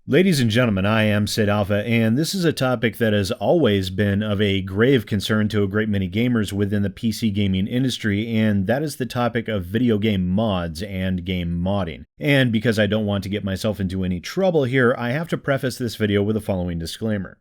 Ladies and gentlemen, I am SidAlpha, and this is a topic that has always been of a grave concern to a great many gamers within the PC gaming industry, and that is the topic of video game mods and game modding. And because I don't want to get myself into any trouble here, I have to preface this video with the following disclaimer.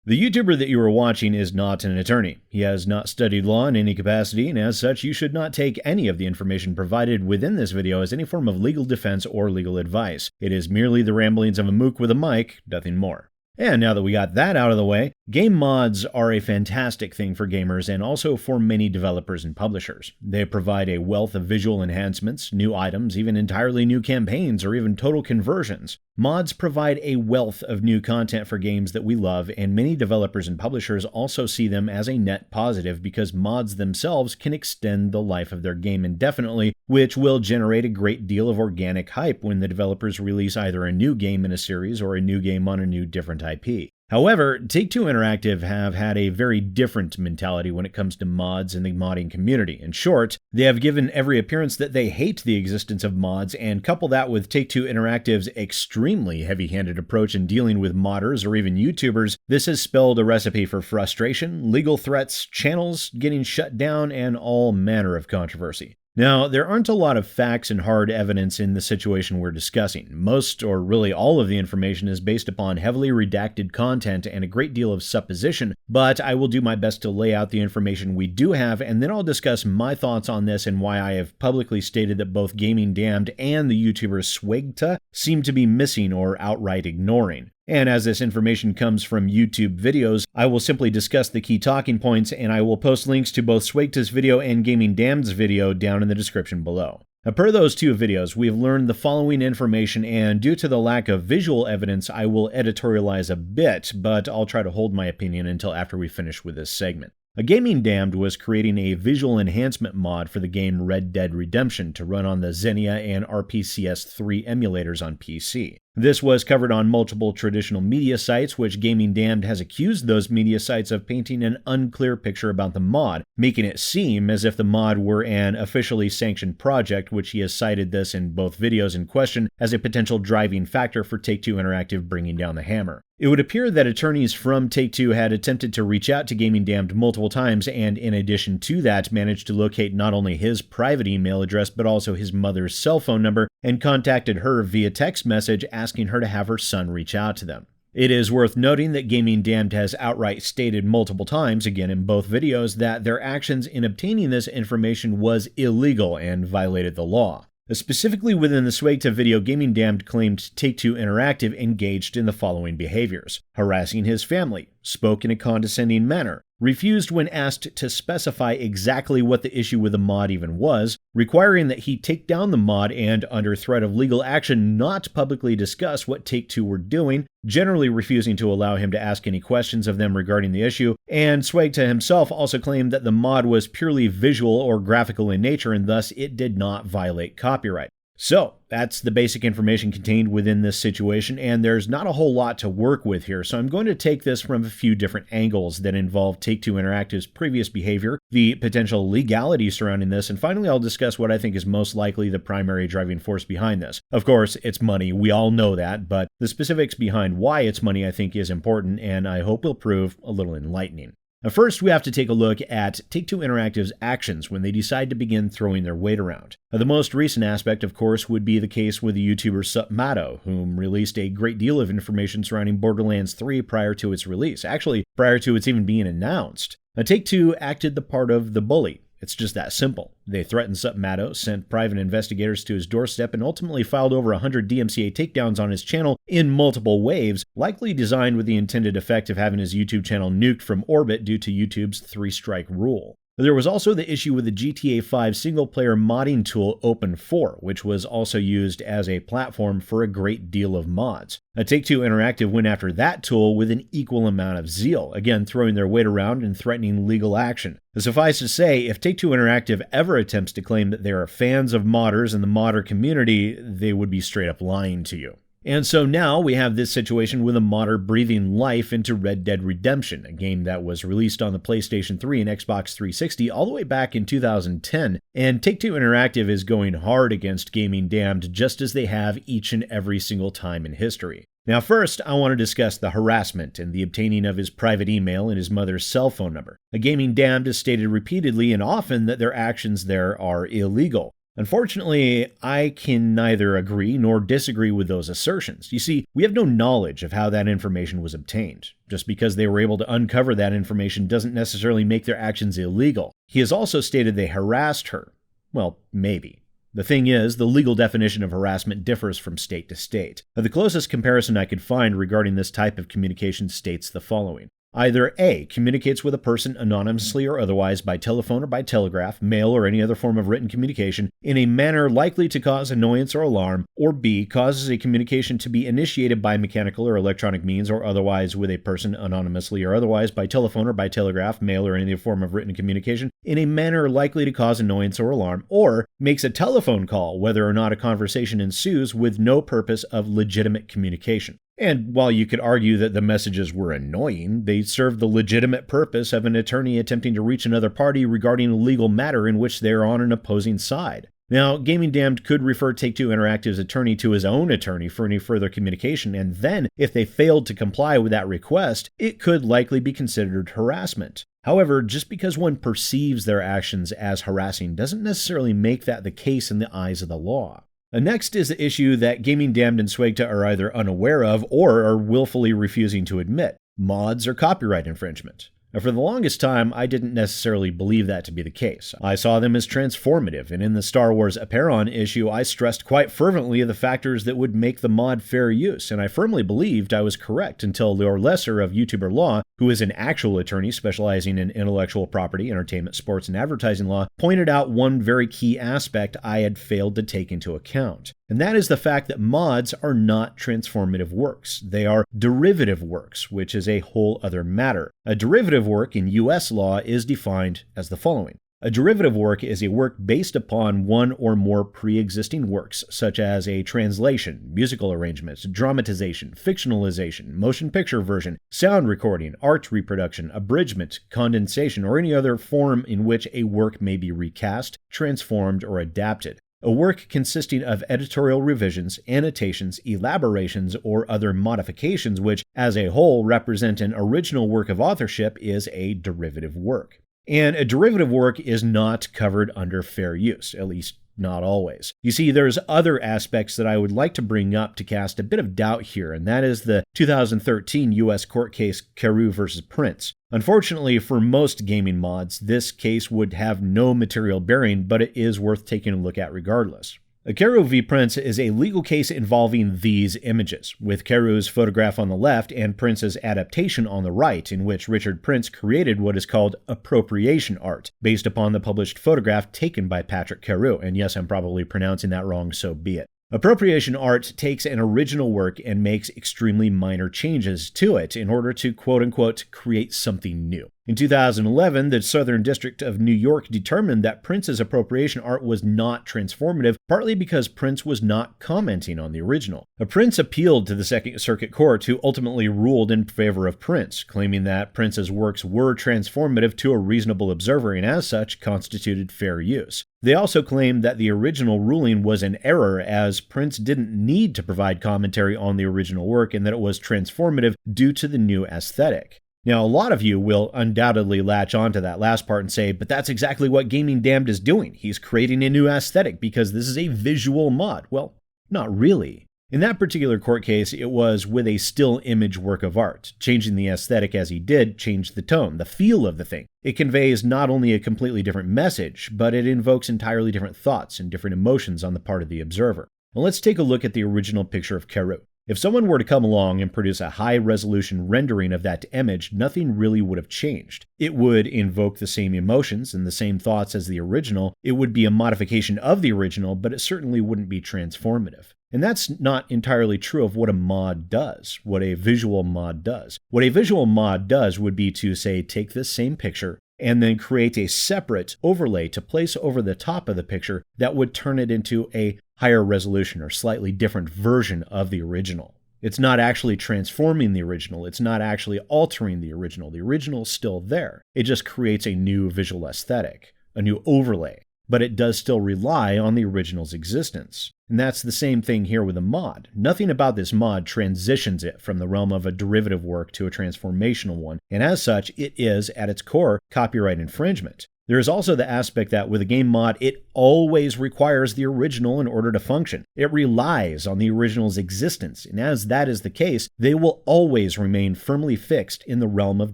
The YouTuber that you are watching is not an attorney. He has not studied law in any capacity, and as such, you should not take any of the information provided within this video as any form of legal defense or legal advice. It is merely the ramblings of a mook with a mic, nothing more. And now that we got that out of the way, game mods are a fantastic thing for gamers and also for many developers and publishers. They provide a wealth of visual enhancements, new items, even entirely new campaigns, or even total conversions. Mods provide a wealth of new content for games that we love, and many developers and publishers also see them as a net positive because mods themselves can extend the life of their game indefinitely, which will generate a great deal of organic hype when the developers release either a new game in a series or a new game on a new different IP. However, Take-Two Interactive have had a very different mentality when it comes to mods and the modding community. In short, they have given every appearance that they hate the existence of mods, and couple that with Take-Two Interactive's extremely heavy-handed approach in dealing with modders or even YouTubers. This has spelled a recipe for frustration, legal threats, channels getting shut down, and all manner of controversy. Now, there aren't a lot of facts and hard evidence in the situation we're discussing. Most, or really all of the information is based upon heavily redacted content and a great deal of supposition, but I will do my best to lay out the information we do have, and then I'll discuss my thoughts on this and why I have publicly stated that both GamingDamned and the YouTuber SWEGTA seem to be missing or outright ignoring. And as this information comes from YouTube videos, I will simply discuss the key talking points, and I will post links to both SWEGTA's video and GamingDamned's video down in the description below. Now, per those two videos, we have learned the following information, and due to the lack of visual evidence, I will editorialize a bit, but I'll try to hold my opinion until after we finish with this segment. GamingDamned was creating a visual enhancement mod for the game Red Dead Redemption to run on the Xenia and RPCS3 emulators on PC. This was covered on multiple traditional media sites, which GamingDamned has accused those media sites of painting an unclear picture about the mod, making it seem as if the mod were an officially sanctioned project, which he has cited this in both videos in question as a potential driving factor for Take-Two Interactive bringing down the hammer. It would appear that attorneys from Take-Two had attempted to reach out to GamingDamned multiple times, and in addition to that, managed to locate not only his private email address but also his mother's cell phone number, and contacted her via text message asking her to have her son reach out to them. It is worth noting that GamingDamned has outright stated multiple times, again in both videos, that their actions in obtaining this information was illegal and violated the law. Specifically within the SWEGTA video, GamingDamned claimed Take-Two Interactive engaged in the following behaviors: harassing his family, spoke in a condescending manner, refused when asked to specify exactly what the issue with the mod even was, requiring that he take down the mod and, under threat of legal action, not publicly discuss what Take-Two were doing, generally refusing to allow him to ask any questions of them regarding the issue, and SWEGTA himself also claimed that the mod was purely visual or graphical in nature and thus it did not violate copyright. So, that's the basic information contained within this situation, and there's not a whole lot to work with here, so I'm going to take this from a few different angles that involve Take-Two Interactive's previous behavior, the potential legality surrounding this, and finally I'll discuss what I think is most likely the primary driving force behind this. Of course, it's money, we all know that, but the specifics behind why it's money I think is important, and I hope will prove a little enlightening. First, we have to take a look at Take-Two Interactive's actions when they decide to begin throwing their weight around. The most recent aspect, of course, would be the case with the YouTuber SWEGTA, whom released a great deal of information surrounding Borderlands 3 prior to its release, actually prior to its even being announced. Take-Two acted the part of the bully. It's just that simple. They threatened SWEGTA, sent private investigators to his doorstep, and ultimately filed over 100 DMCA takedowns on his channel in multiple waves, likely designed with the intended effect of having his YouTube channel nuked from orbit due to YouTube's 3-strike rule. There was also the issue with the GTA 5 single-player modding tool Open4, which was also used as a platform for a great deal of mods. Take-Two Interactive went after that tool with an equal amount of zeal, again throwing their weight around and threatening legal action. Suffice to say, if Take-Two Interactive ever attempts to claim that they are fans of modders and the modder community, they would be straight up lying to you. And so now we have this situation with a modder breathing life into Red Dead Redemption, a game that was released on the PlayStation 3 and Xbox 360 all the way back in 2010, and Take-Two Interactive is going hard against GamingDamned just as they have each and every single time in history. Now first, I want to discuss the harassment and the obtaining of his private email and his mother's cell phone number. GamingDamned has stated repeatedly and often that their actions there are illegal. Unfortunately, I can neither agree nor disagree with those assertions. You see, we have no knowledge of how that information was obtained. Just because they were able to uncover that information doesn't necessarily make their actions illegal. He has also stated they harassed her. Well, maybe. The thing is, the legal definition of harassment differs from state to state. The closest comparison I could find regarding this type of communication states the following. Either A, communicates with a person anonymously or otherwise by telephone or by telegraph, mail, or any other form of written communication in a manner likely to cause annoyance or alarm, or B, causes a communication to be initiated by mechanical or electronic means or otherwise with a person anonymously or otherwise by telephone or by telegraph, mail, or any other form of written communication in a manner likely to cause annoyance or alarm, or makes a telephone call whether or not a conversation ensues with no purpose of legitimate communication. And while you could argue that the messages were annoying, they served the legitimate purpose of an attorney attempting to reach another party regarding a legal matter in which they are on an opposing side. Now, GamingDamned could refer Take-Two Interactive's attorney to his own attorney for any further communication, and then, if they failed to comply with that request, it could likely be considered harassment. However, just because one perceives their actions as harassing doesn't necessarily make that the case in the eyes of the law. Next is the issue that GamingDamned and SWEGTA are either unaware of or are willfully refusing to admit. Mods or copyright infringement. Now, for the longest time, I didn't necessarily believe that to be the case. I saw them as transformative, and in the Star Wars Apeiron issue, I stressed quite fervently the factors that would make the mod fair use, and I firmly believed I was correct until Leo Lesser of YouTuber Law, who is an actual attorney specializing in intellectual property, entertainment, sports, and advertising law, pointed out one very key aspect I had failed to take into account. And that is the fact that mods are not transformative works. They are derivative works, which is a whole other matter. A derivative work in US law is defined as the following. A derivative work is a work based upon one or more pre-existing works, such as a translation, musical arrangement, dramatization, fictionalization, motion picture version, sound recording, art reproduction, abridgment, condensation, or any other form in which a work may be recast, transformed, or adapted. A work consisting of editorial revisions, annotations, elaborations, or other modifications which, as a whole, represent an original work of authorship is a derivative work. And a derivative work is not covered under fair use, at least not always. You see, there's other aspects that I would like to bring up to cast a bit of doubt here, and that is the 2013 U.S. court case Carew versus Prince. Unfortunately, for most gaming mods, this case would have no material bearing, but it is worth taking a look at regardless. Carew v. Prince is a legal case involving these images, with Carew's photograph on the left and Prince's adaptation on the right, in which Richard Prince created what is called appropriation art, based upon the published photograph taken by Patrick Carew, and yes, I'm probably pronouncing that wrong, so be it. Appropriation art takes an original work and makes extremely minor changes to it in order to quote-unquote create something new. In 2011, the Southern District of New York determined that Prince's appropriation art was not transformative, partly because Prince was not commenting on the original. Prince appealed to the Second Circuit Court, who ultimately ruled in favor of Prince, claiming that Prince's works were transformative to a reasonable observer and as such constituted fair use. They also claimed that the original ruling was an error, as Prince didn't need to provide commentary on the original work and that it was transformative due to the new aesthetic. Now, a lot of you will undoubtedly latch onto that last part and say, but that's exactly what GamingDamned is doing. He's creating a new aesthetic because this is a visual mod. Well, not really. In that particular court case, it was with a still image work of art. Changing the aesthetic as he did changed the tone, the feel of the thing. It conveys not only a completely different message, but it invokes entirely different thoughts and different emotions on the part of the observer. Now let's take a look at the original picture of Carew. If someone were to come along and produce a high-resolution rendering of that image, nothing really would have changed. It would invoke the same emotions and the same thoughts as the original. It would be a modification of the original, but it certainly wouldn't be transformative. And that's not entirely true of what a mod does, what a visual mod does. What a visual mod does would be to, say, take this same picture and then create a separate overlay to place over the top of the picture that would turn it into a higher resolution or slightly different version of the original. It's not actually transforming the original. It's not actually altering the original. The original's still there. It just creates a new visual aesthetic, a new overlay. But it does still rely on the original's existence. And that's the same thing here with a mod. Nothing about this mod transitions it from the realm of a derivative work to a transformational one, and as such, it is, at its core, copyright infringement. There is also the aspect that with a game mod, it always requires the original in order to function. It relies on the original's existence, and as that is the case, they will always remain firmly fixed in the realm of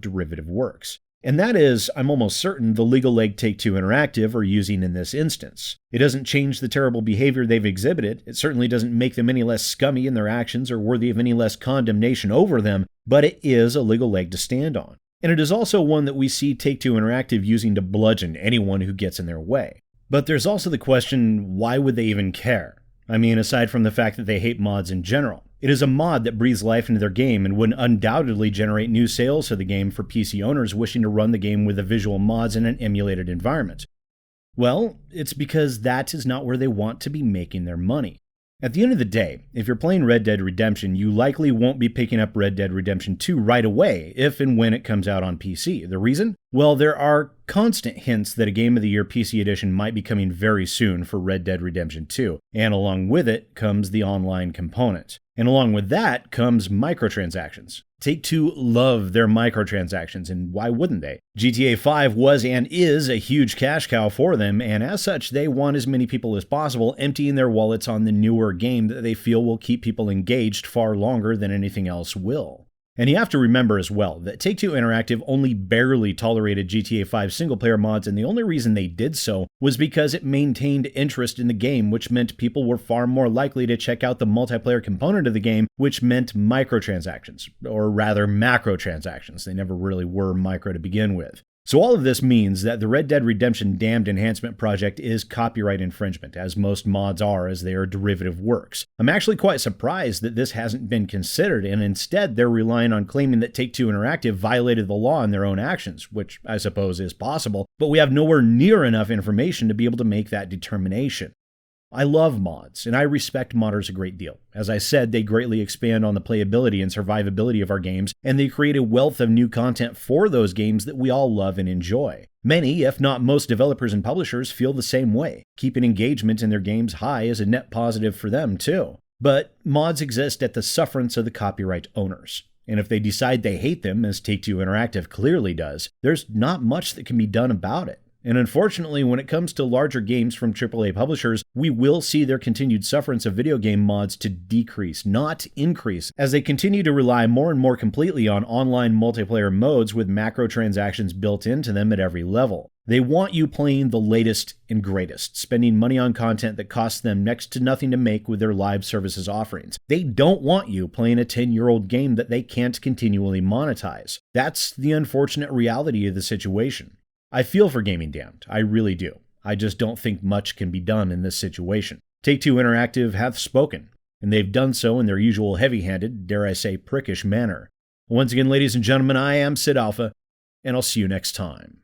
derivative works. And that is, I'm almost certain, the legal leg Take-Two Interactive are using in this instance. It doesn't change the terrible behavior they've exhibited, it certainly doesn't make them any less scummy in their actions or worthy of any less condemnation over them, but it is a legal leg to stand on. And it is also one that we see Take-Two Interactive using to bludgeon anyone who gets in their way. But there's also the question, why would they even care? I mean, aside from the fact that they hate mods in general. It is a mod that breathes life into their game and would undoubtedly generate new sales to the game for PC owners wishing to run the game with the visual mods in an emulated environment. Well, it's because that is not where they want to be making their money. At the end of the day, if you're playing Red Dead Redemption, you likely won't be picking up Red Dead Redemption 2 right away if and when it comes out on PC. The reason? Well, there are constant hints that a Game of the Year PC edition might be coming very soon for Red Dead Redemption 2, and along with it comes the online component. And along with that comes microtransactions. Take-Two love their microtransactions, and why wouldn't they? GTA 5 was and is a huge cash cow for them, and as such, they want as many people as possible emptying their wallets on the newer game that they feel will keep people engaged far longer than anything else will. And you have to remember as well that Take-Two Interactive only barely tolerated GTA 5 single-player mods, and the only reason they did so was because it maintained interest in the game, which meant people were far more likely to check out the multiplayer component of the game, which meant microtransactions, or rather macrotransactions. They never really were micro to begin with. So all of this means that the Red Dead Redemption Damned Enhancement project is copyright infringement, as most mods are, as they are derivative works. I'm actually quite surprised that this hasn't been considered, and instead they're relying on claiming that Take-Two Interactive violated the law in their own actions, which I suppose is possible, but we have nowhere near enough information to be able to make that determination. I love mods, and I respect modders a great deal. As I said, they greatly expand on the playability and survivability of our games, and they create a wealth of new content for those games that we all love and enjoy. Many, if not most developers and publishers feel the same way. Keeping engagement in their games high is a net positive for them, too. But mods exist at the sufferance of the copyright owners. And if they decide they hate them, as Take-Two Interactive clearly does, there's not much that can be done about it. And unfortunately, when it comes to larger games from AAA publishers, we will see their continued sufferance of video game mods to decrease, not increase, as they continue to rely more and more completely on online multiplayer modes with macro transactions built into them at every level. They want you playing the latest and greatest, spending money on content that costs them next to nothing to make with their live services offerings. They don't want you playing a 10-year-old game that they can't continually monetize. That's the unfortunate reality of the situation. I feel for GamingDamned, I really do. I just don't think much can be done in this situation. Take-Two Interactive hath spoken, and they've done so in their usual heavy-handed, dare I say prickish manner. Once again, ladies and gentlemen, I am SidAlpha, and I'll see you next time.